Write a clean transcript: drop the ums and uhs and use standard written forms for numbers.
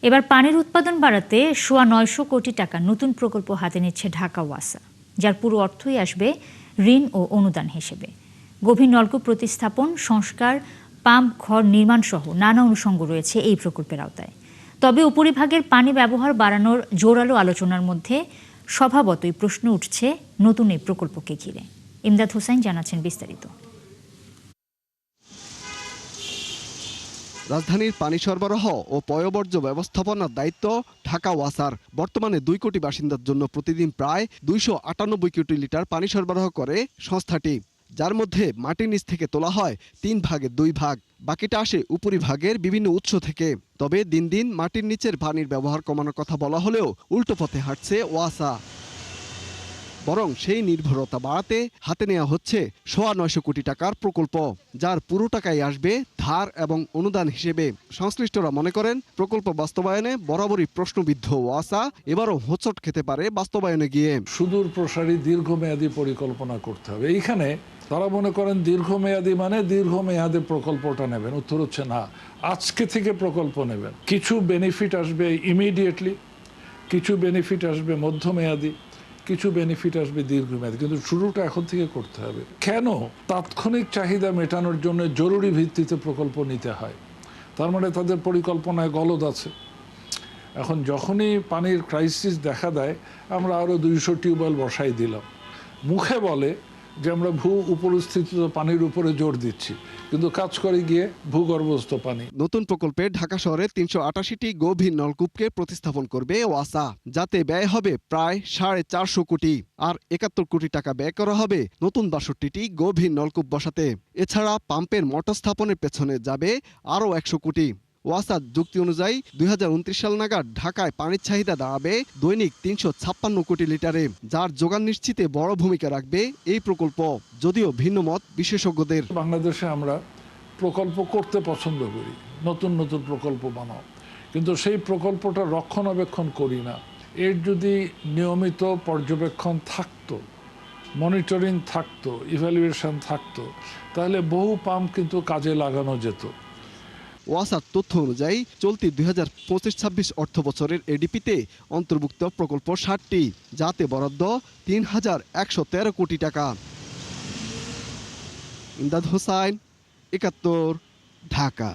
এবার পানির উৎপাদন বাড়াতে ৯০০ কোটি টাকা নতুন প্রকল্প হাতে নিচ্ছে ঢাকা ওয়াসা, যার পুরো অর্থই আসবে ঋণ ও অনুদান হিসেবে। গভীর নলকূপ প্রতিস্থাপন, সংস্কার, পাম্প ঘর নির্মাণ সহ নানা অনুষঙ্গ রয়েছে এই প্রকল্পের আওতায়। তবে উপরিভাগের পানি ব্যবহার বাড়ানোর জোরালো আলোচনার মধ্যে স্বভাবতই প্রশ্ন উঠছে নতুন এই প্রকল্পকে ঘিরে। ইমদাদ হোসেন জানাচ্ছেন বিস্তারিত। রাজধানীর পানি সরবরাহ ও পয়ঃবর্জ্য ব্যবস্থাপনার দায়িত্ব ঢাকা ওয়াসার। বর্তমানে 2 কোটি বাসিন্দার জন্য প্রতিদিন প্রায় 298 কোটি লিটার পানি সরবরাহ করে সংস্থাটি, যার মধ্যে মাটির নিচ থেকে তোলা হয় 3 ভাগের 2 ভাগ। বাকিটা আসে উপরিভাগের বিভিন্ন উৎস থেকে। তবে দিন দিন মাটির নিচের পানির ব্যবহার কমানোর কথা বলা হলেও উল্টো পথে হাঁটছে ওয়াসা। বরং সেই নির্ভরতা বাড়াতে হাতে নেওয়া হচ্ছে ৯০০ কোটি টাকার প্রকল্প, যার পুরো টাকাই আসবে ধার এবং অনুদান হিসেবে। সংশ্লিষ্টরা মনে করেন, প্রকল্প বাস্তবায়নে বরাবরই প্রশ্নবিদ্ধ ওয়াসা এবারও হোঁচট খেতে পারে বাস্তবায়নে গিয়ে। সুদূর প্রসারী দীর্ঘমেয়াদী পরিকল্পনা করতে হবে। এইখানে তারা মনে করেন দীর্ঘমেয়াদী মানে দীর্ঘমেয়াদী প্রকল্পটা নেবেন। উত্তর হচ্ছে না, আজকে থেকে প্রকল্প নেবেন। কিছু বেনিফিট আসবে ইমিডিয়েটলি, কিছু বেনিফিট আসবে মধ্যমেয়াদী, কিছু বেনিফিট আসবে দীর্ঘমেয়াদী, কিন্তু শুরুটা এখন থেকে করতে হবে। কেন তাৎক্ষণিক চাহিদা মেটানোর জন্য জরুরি ভিত্তিতে প্রকল্প নিতে হয়? তার মানে তাদের পরিকল্পনায় গলদ আছে। এখন যখনই পানির ক্রাইসিস দেখা দেয়, আমরা আরও 200 টিউবওয়েল বসাই দিলাম। মুখে বলে যে আমরা উপরস্থিত পানির উপরে জোর দিচ্ছি, কিন্তু কাজ করে গিয়ে ভূগর্ভস্থ পানি। নতুন প্রকল্পে ঢাকা শহরে 388টি গভীর নলকূপকে প্রতিস্থাপন করবে ওয়াসা, যাতে ব্যয় হবে প্রায় 450 কোটি। আর 71 কোটি টাকা ব্যয় করা হবে নতুন 62টি গভীর নলকূপ বসাতে। এছাড়া পাম্পের মোটর স্থাপনের পেছনে যাবে আরও 100 কোটি। ওয়াসার যুক্তি অনুযায়ী 2029 সাল নাগাদ ঢাকায় পানির চাহিদা দাঁড়াবে দৈনিক 356 কোটি লিটারে, যার যোগান নিশ্চিতে বড় ভূমিকা রাখবে এই প্রকল্প। যদিও ভিন্ন মত বিশেষজ্ঞদের। বাংলাদেশে আমরা প্রকল্প করতে পছন্দ করি, নতুন নতুন প্রকল্প বানাও, কিন্তু সেই প্রকল্পটা রক্ষণাবেক্ষণ করি না। এর যদি নিয়মিত পর্যবেক্ষণ থাকতো, মনিটরিং থাকতো, ইভ্যালুয়েশন থাকতো, তাহলে বহু পাম্প কিন্তু কাজে লাগানো যেত। ওয়াসার তথ্য অনুযায়ী চলতি 2025-26 অর্থ বছরের এডিপিতে অন্তর্ভুক্ত প্রকল্প 60টি, যাতে বরাদ্দ 3113 কোটি টাকা। ইমদাদ হোসাইন, 71, ঢাকা।